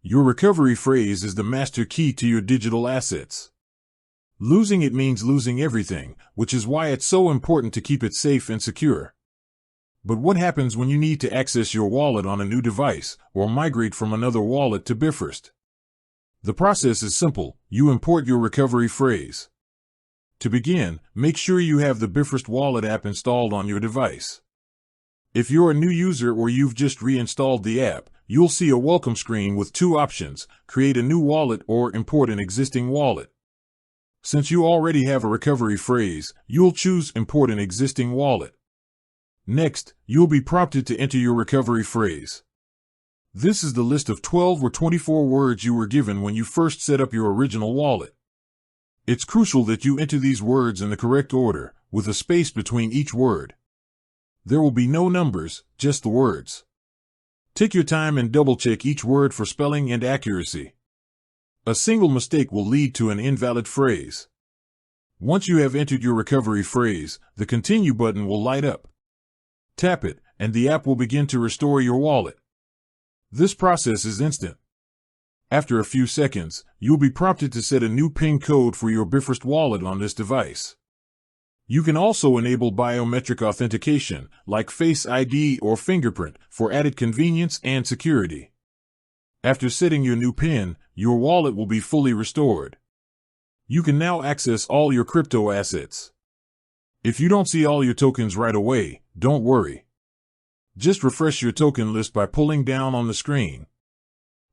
Your recovery phrase is the master key to your digital assets. Losing it means losing everything, which is why it's so important to keep it safe and secure. But what happens when you need to access your wallet on a new device or migrate from another wallet to Bifrost? The process is simple. You import your recovery phrase. To begin, make sure you have the Bifrost Wallet app installed on your device. If you're a new user or you've just reinstalled the app, you'll see a welcome screen with two options: create a new wallet or import an existing wallet. Since you already have a recovery phrase, you'll choose Import an existing wallet. Next, you'll be prompted to enter your recovery phrase. This is the list of 12 or 24 words you were given when you first set up your original wallet. It's crucial that you enter these words in the correct order, with a space between each word. There will be no numbers, just the words. Take your time and double-check each word for spelling and accuracy. A single mistake will lead to an invalid phrase. Once you have entered your recovery phrase, the Continue button will light up. Tap it, and the app will begin to restore your wallet. This process is instant. After a few seconds, you'll be prompted to set a new PIN code for your Bifrost wallet on this device. You can also enable biometric authentication, like Face ID or fingerprint, for added convenience and security. After setting your new PIN, your wallet will be fully restored. You can now access all your crypto assets. If you don't see all your tokens right away, don't worry. Just refresh your token list by pulling down on the screen.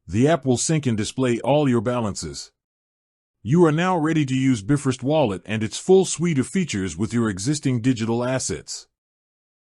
The app will sync and display all your balances. You are now ready to use Bifrost Wallet and its full suite of features with your existing digital assets.